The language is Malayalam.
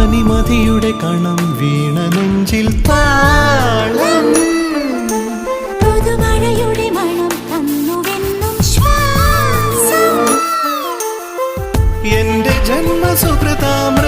പനിമതിയുടെ കണം വീണ നെഞ്ചിൽ താളം പുതുമഴയുടെ മണം തന്നുവെന്നും ശ്വാസം എന്റെ ജന്മസുകൃതാമ